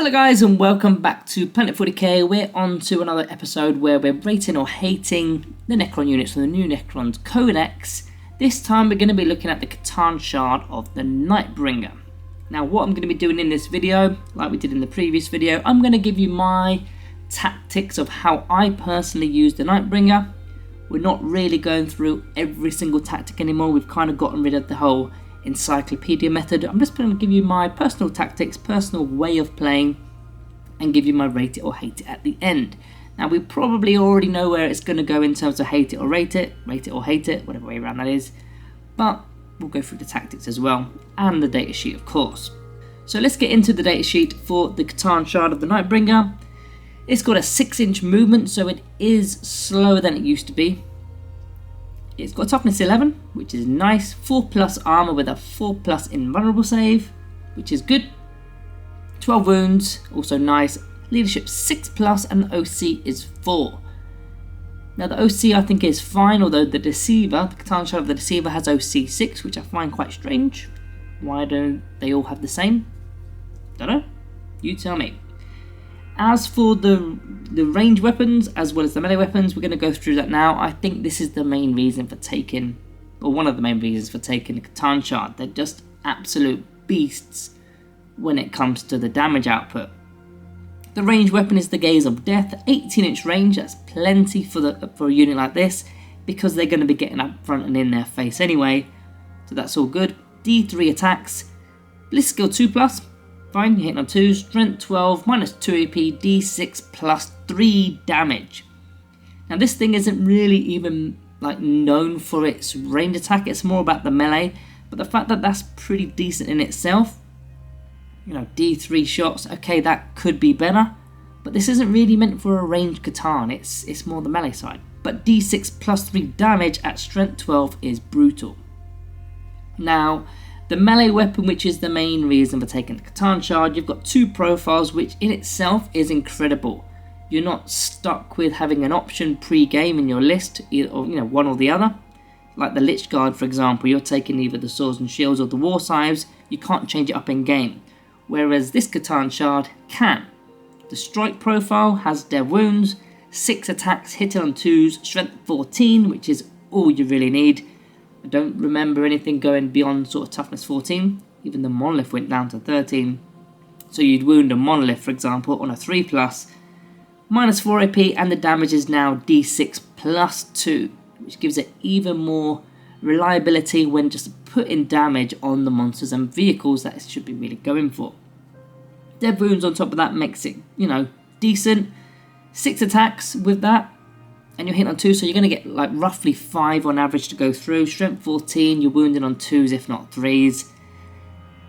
Hello guys and welcome back to Planet 40k. We're on to another episode where we're rating or hating the Necron units from the new Necrons Codex. This time we're going to be looking at the Ctan shard of the Nightbringer. Now what I'm going to be doing in this video, like we did in the previous video, I'm going to give you my tactics of how I personally use the Nightbringer. We're not really going through every single tactic anymore. We've kind of gotten rid of the whole encyclopedia method. I'm just going to give you my personal tactics, personal way of playing, and give you my rate it or hate it at the end. Now we probably already know where it's going to go in terms of hate it or rate it or hate it, whatever way around that is, but we'll go through the tactics as well, and the datasheet of course. So let's get into the datasheet for the Ctan shard of the Nightbringer. It's got a 6-inch movement, so it is slower than it used to be. It's got toughness 11, which is nice, 4+ armor with a 4+ invulnerable save, which is good. 12 wounds, also nice. Leadership 6+, and the OC is 4. Now the OC I think is fine, although the Deceiver, the Ctan shard of the Deceiver has OC 6, which I find quite strange. Why don't they all have the same? Don't know. You tell me. As for the range weapons as well as the melee weapons, we're going to go through that now. I think this is the main reason for taking, or one of the main reasons for taking the Ctan shard. They're just absolute beasts when it comes to the damage output. The range weapon is the Gaze of Death, 18-inch range. That's plenty for a unit like this because they're going to be getting up front and in their face anyway. So that's all good. D3 attacks, Bliss skill 2+. Fine, you're hitting on 2, strength 12, minus 2 AP, d6 plus 3 damage. Now this thing isn't really even known for its range attack, it's more about the melee, but the fact that that's pretty decent in itself, you know, d3 shots, okay, that could be better, but this isn't really meant for a ranged Ctan, it's more the melee side. But d6 plus 3 damage at strength 12 is brutal. Now, the melee weapon, which is the main reason for taking the Ctan shard, you've got 2 profiles, which in itself is incredible. You're not stuck with having an option pre-game in your list, or one or the other. Like the Lich Guard, for example, you're taking either the Swords and Shields or the War Scythes. You can't change it up in game, whereas this Ctan shard can. The strike profile has dev wounds, 6 attacks, hitting on 2s, strength 14, which is all you really need. I don't remember anything going beyond sort of toughness 14. Even the monolith went down to 13. So you'd wound a monolith, for example, on a 3+, minus 4 AP, and the damage is now d6 plus 2, which gives it even more reliability when just putting damage on the monsters and vehicles that it should be really going for. Dead wounds on top of that makes it, decent. 6 attacks with that, and you're hitting on 2, so you're going to get roughly 5 on average to go through. Strength 14, you're wounded on 2s if not 3s.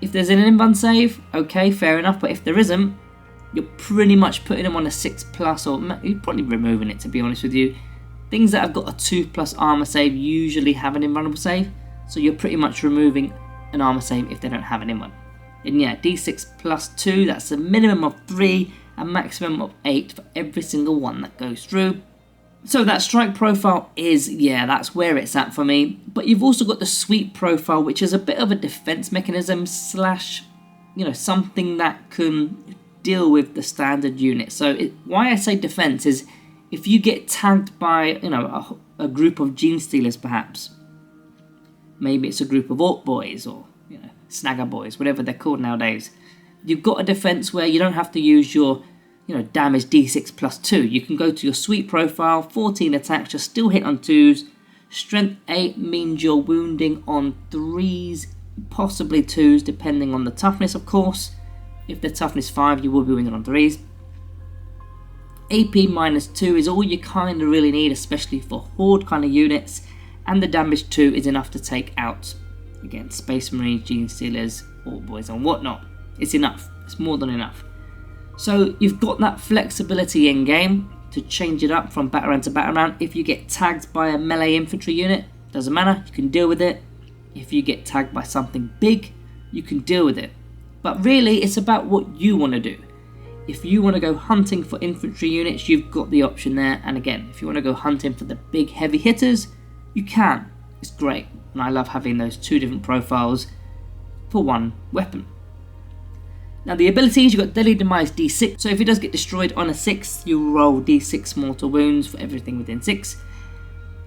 If there's an invuln save, okay, fair enough, but if there isn't, you're pretty much putting them on a 6+, or you're probably removing it, to be honest with you. Things that have got a 2+ armor save usually have an invulnerable save, so you're pretty much removing an armor save if they don't have an invuln. And yeah, d6 plus 2, that's a minimum of 3, a maximum of 8 for every single one that goes through. So that strike profile is, that's where it's at for me. But you've also got the sweep profile, which is a bit of a defense mechanism / something that can deal with the standard unit. So why I say defense is if you get tagged by, a group of Gene Stealers perhaps. Maybe it's a group of Orc Boys or, Snagger Boys, whatever they're called nowadays. You've got a defense where you don't have to use your damage d6 plus 2. You can go to your sweep profile, 14 attacks, you're still hit on 2s. Strength 8 means you're wounding on 3s, possibly 2s, depending on the toughness, of course. If the toughness 5, you will be wounded on 3s. AP minus 2 is all you kind of really need, especially for Horde kind of units. And the damage 2 is enough to take out, again, Space Marines, Gene Stealers, Orc Boys and whatnot. It's enough. It's more than enough. So you've got that flexibility in game to change it up from battle round to battle round. If you get tagged by a melee infantry unit, doesn't matter, you can deal with it. If you get tagged by something big, you can deal with it. But really, it's about what you want to do. If you want to go hunting for infantry units, you've got the option there. And again, if you want to go hunting for the big heavy hitters, you can. It's great. And I love having those 2 different profiles for one weapon. Now the abilities, you've got Deadly Demise D6, so if it does get destroyed on a 6, you roll D6 mortal wounds for everything within 6.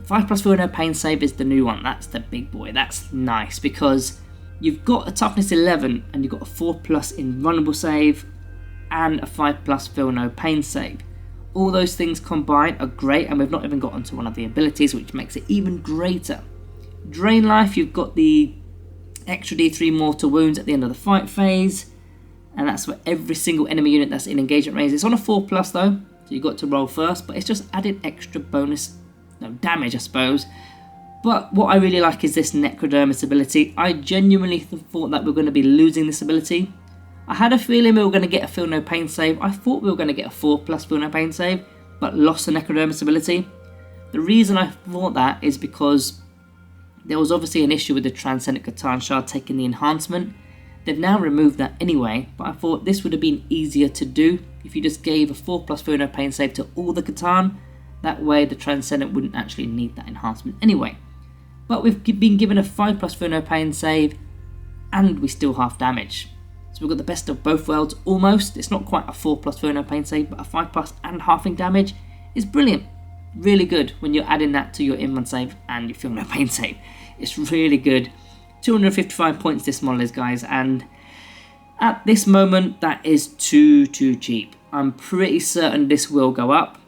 5+ feel no pain save is the new one, that's the big boy, that's nice because you've got a toughness 11 and you've got a 4+ invulnerable save and a 5+ feel no pain save. All those things combined are great, and we've not even got onto one of the abilities, which makes it even greater. Drain life, you've got the extra D3 mortal wounds at the end of the fight phase, and that's for every single enemy unit that's in engagement range. It's on a 4+ though, so you've got to roll first, but it's just added extra bonus damage, I suppose. But what I really like is this Necrodermis ability. I genuinely thought that we were going to be losing this ability. I had a feeling we were going to get a feel no pain save. I thought we were going to get a 4+ feel no pain save, but lost the Necrodermis ability. The reason I thought that is because there was obviously an issue with the Transcendent Ctan shard taking the enhancement. They've now removed that anyway, but I thought this would have been easier to do if you just gave a 4+ feel no pain save to all the Ctan. That way the Transcendent wouldn't actually need that enhancement anyway. But we've been given a 5+ feel no pain save, and we still half damage. So we've got the best of both worlds almost. It's not quite a 4+ feel no pain save, but a 5+ and halving damage is brilliant. Really good when you're adding that to your invuln save and your feel no pain save. It's really good. 255 points this model is, guys, and at this moment that is too cheap. I'm pretty certain this will go up.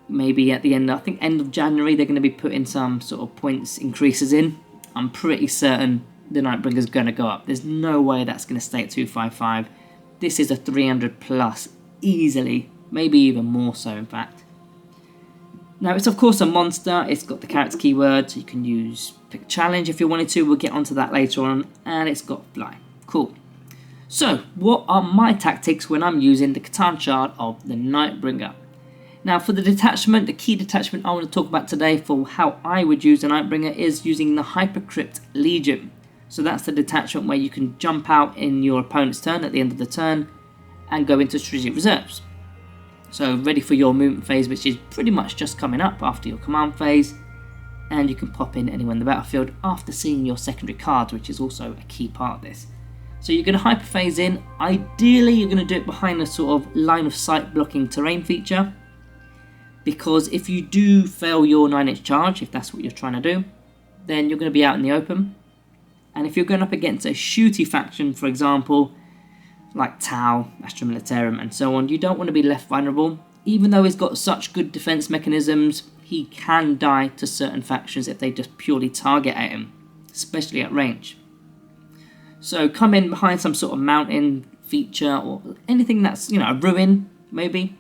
Maybe at the end, I think end of January, they're going to be putting some sort of points increases in. I'm pretty certain the Nightbringer is going to go up. There's no way that's going to stay at 255. This is a 300+ easily, maybe even more so in fact. Now it's of course a monster, it's got the character keyword, so you can use pick challenge if you wanted to, we'll get onto that later on, and it's got fly. Cool. So what are my tactics when I'm using the Ctan shard of the Nightbringer? Now for the detachment, the key detachment I want to talk about today for how I would use the Nightbringer is using the Hypercrypt Legion. So that's the detachment where you can jump out in your opponent's turn at the end of the turn and go into strategic reserves. So ready for your movement phase, which is pretty much just coming up after your command phase, and you can pop in anywhere in the battlefield after seeing your secondary cards, which is also a key part of this. So you're going to hyper phase in. Ideally you're going to do it behind a sort of line of sight blocking terrain feature, because if you do fail your 9-inch charge, if that's what you're trying to do, then you're going to be out in the open. And if you're going up against a shooty faction, for example, like Tau, Astra Militarum and so on, you don't want to be left vulnerable. Even though he's got such good defense mechanisms, he can die to certain factions if they just purely target at him, especially at range. So come in behind some sort of mountain feature or anything that's, a ruin maybe,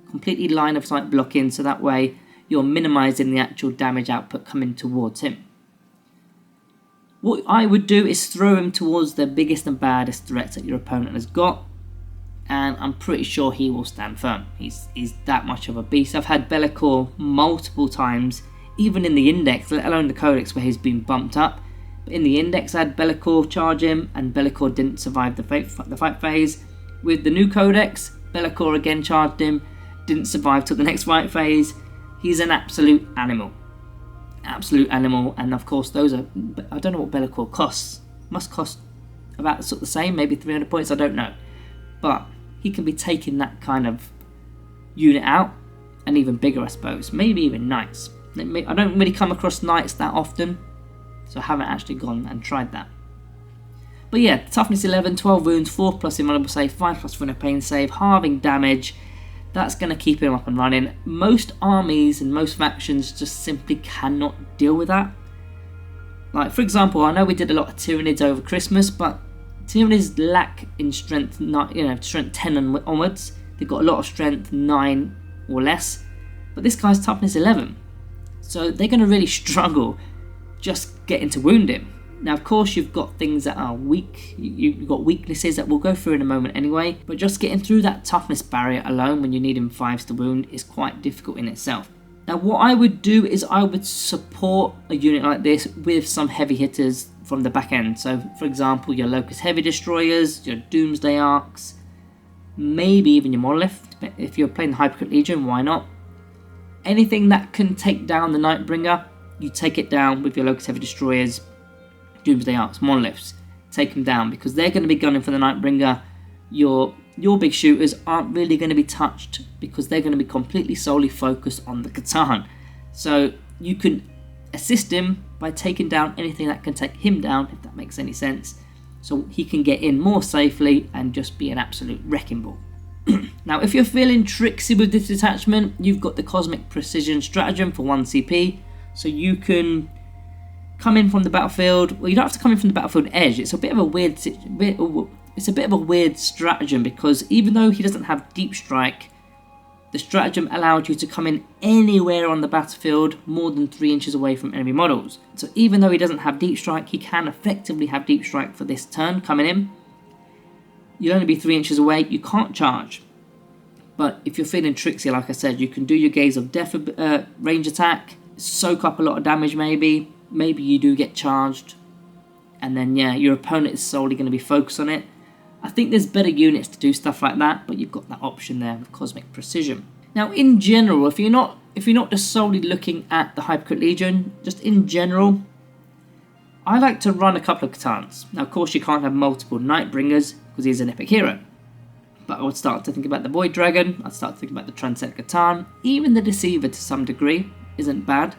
completely line of sight blocking, so that way you're minimizing the actual damage output coming towards him. What I would do is throw him towards the biggest and baddest threats that your opponent has got, and I'm pretty sure he will stand firm. He's that much of a beast. I've had Be'lakor multiple times, even in the index, let alone the codex where he's been bumped up. But in the index I had Be'lakor charge him, and Be'lakor didn't survive the fight phase. With the new codex, Be'lakor again charged him, didn't survive till the next fight phase. He's an absolute animal. And of course those are, I don't know what Be'lakor costs, must cost about sort of the same, maybe 300 points, I don't know, but he can be taking that kind of unit out, and even bigger I suppose, maybe even knights. I don't really come across knights that often, so I haven't actually gone and tried that. But yeah, toughness 11, 12 wounds, 4+ invulnerable save, 5+ feel no pain save, halving damage. That's going to keep him up and running. Most armies and most factions just simply cannot deal with that. Like, for example, I know we did a lot of Tyranids over Christmas, but Tyranids lack in strength, strength 10 and onwards. They've got a lot of strength 9 or less, but this guy's toughness 11. So they're going to really struggle just getting to wound him. Now, of course, you've got things that are weak. You've got weaknesses that we'll go through in a moment anyway. But just getting through that toughness barrier alone when you need him 5s to wound is quite difficult in itself. Now, what I would do is I would support a unit like this with some heavy hitters from the back end. So, for example, your Locust Heavy Destroyers, your Doomsday Arcs, maybe even your Monolith. If you're playing the Hypercrypt Legion, why not? Anything that can take down the Nightbringer, you take it down with your Locust Heavy Destroyers, Doomsday Arcs, Monoliths. Take them down, because they're going to be gunning for the Nightbringer your big shooters aren't really going to be touched because they're going to be completely solely focused on the Ctan. So you can assist him by taking down anything that can take him down, if that makes any sense, so he can get in more safely and just be an absolute wrecking ball. Now, if you're feeling tricksy with this detachment, you've got the Cosmic Precision Stratagem for 1 CP, so you can come in from the battlefield. Well, you don't have to come in from the battlefield edge. It's a bit of a weird stratagem, because even though he doesn't have deep strike, the stratagem allowed you to come in anywhere on the battlefield more than 3 inches away from enemy models. So even though he doesn't have deep strike, he can effectively have deep strike for this turn coming in. You'll only be 3 inches away, you can't charge. But if you're feeling tricksy, like I said, you can do your Gaze of Death range attack, soak up a lot of damage maybe you do get charged, and then yeah, your opponent is solely going to be focused on it. I think there's better units to do stuff like that, but you've got that option there with Cosmic Precision. Now in general, if you're not just solely looking at the Hypocrite Legion, just in general, I like to run a couple of Ctans. Now of course you can't have multiple Nightbringers because he's an epic hero, but I would start to think about the Void Dragon, I'd start to think about the Transcendent Ctan, even the Deceiver to some degree isn't bad.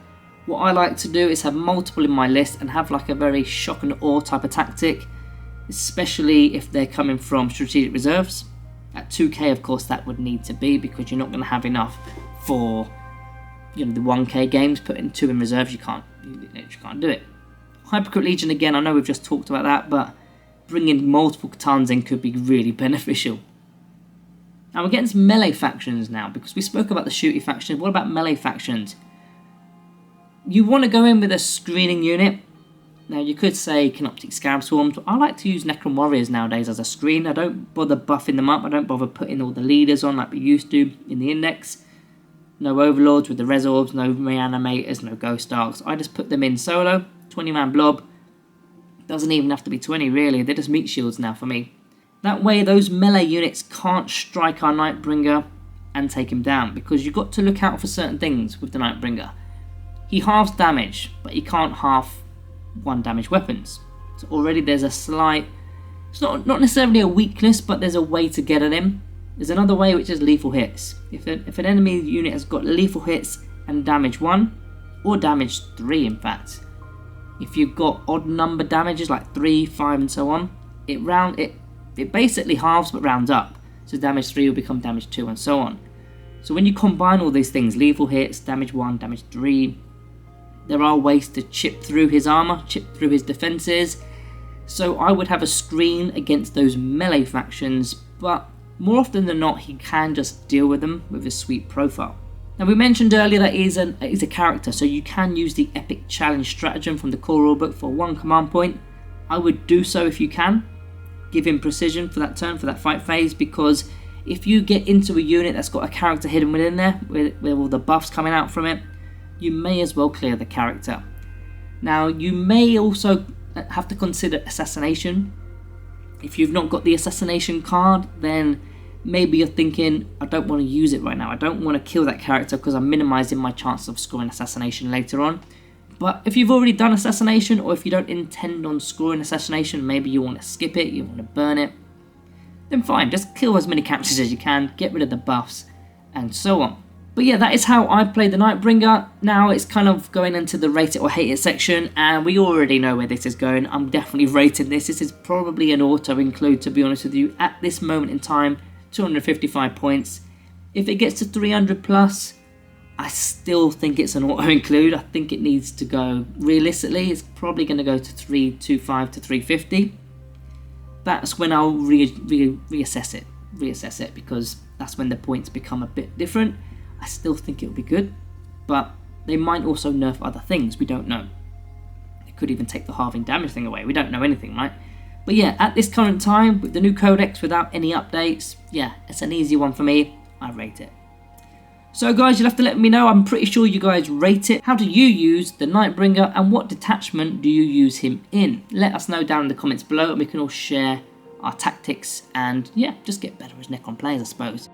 What I like to do is have multiple in my list and have like a very shock and awe type of tactic, especially if they're coming from strategic reserves. At 2k, of course, that would need to be, because you're not going to have enough for, you know, the 1k games. Putting 2 in reserves, you can't do it. Hypocrite Legion, again, I know we've just talked about that, but bringing multiple Ctans in could be really beneficial. Now we're getting some melee factions now, because we spoke about the shooty faction. What about melee factions? You want to go in with a screening unit. Now you could say Canoptic Scarab Swarms, but I like to use Necron Warriors nowadays as a screen. I don't bother buffing them up, I don't bother putting all the leaders on like we used to in the Index. No Overlords with the Resorbs, no Reanimators, no Ghost Arcs. I just put them in solo, 20-man blob. Doesn't even have to be 20 really, they're just meat shields now for me. That way those melee units can't strike our Nightbringer and take him down, because you've got to look out for certain things with the Nightbringer. He halves damage, but he can't half 1 damage weapons. So already there's a slight, it's not necessarily a weakness, but there's a way to get at him. There's another way, which is lethal hits. If an enemy unit has got lethal hits and damage 1, or damage 3 in fact, if you've got odd number damages like 3, 5 and so on, it basically halves but rounds up. So damage 3 will become damage 2 and so on. So when you combine all these things, lethal hits, damage 1, damage 3, there are ways to chip through his armor, chip through his defenses. So I would have a screen against those melee factions, but more often than not, he can just deal with them with his sweet profile. Now we mentioned earlier that he's a character, so you can use the Epic Challenge Stratagem from the core rulebook for 1 command point. I would do so if you can. Give him precision for that turn, for that fight phase, because if you get into a unit that's got a character hidden within there, with all the buffs coming out from it, you may as well clear the character. Now you may also have to consider assassination. If you've not got the assassination card, then maybe you're thinking, I don't want to use it right now, I don't want to kill that character because I'm minimizing my chance of scoring assassination later on. But if you've already done assassination, or if you don't intend on scoring assassination, maybe you want to skip it, you want to burn it, then fine, just kill as many characters as you can, get rid of the buffs and so on. But yeah, that is how I play the Nightbringer. Now it's kind of going into the rate it or hate it section, and we already know where this is going. I'm definitely rating this. This is probably an auto include, to be honest with you. At this moment in time, 255 points. If it gets to 300 plus, I still think it's an auto include. I think it needs to go, realistically, it's probably going to go to 325 to 350. That's when I'll reassess it, because that's when the points become a bit different. I still think it'll be good, but they might also nerf other things, we don't know. They could even take the halving damage thing away, we don't know anything, right? But yeah, at this current time, with the new codex without any updates, yeah, it's an easy one for me, I rate it. So guys, you'll have to let me know, I'm pretty sure you guys rate it. How do you use the Nightbringer, and what detachment do you use him in? Let us know down in the comments below, and we can all share our tactics and yeah, just get better as Necron players, I suppose.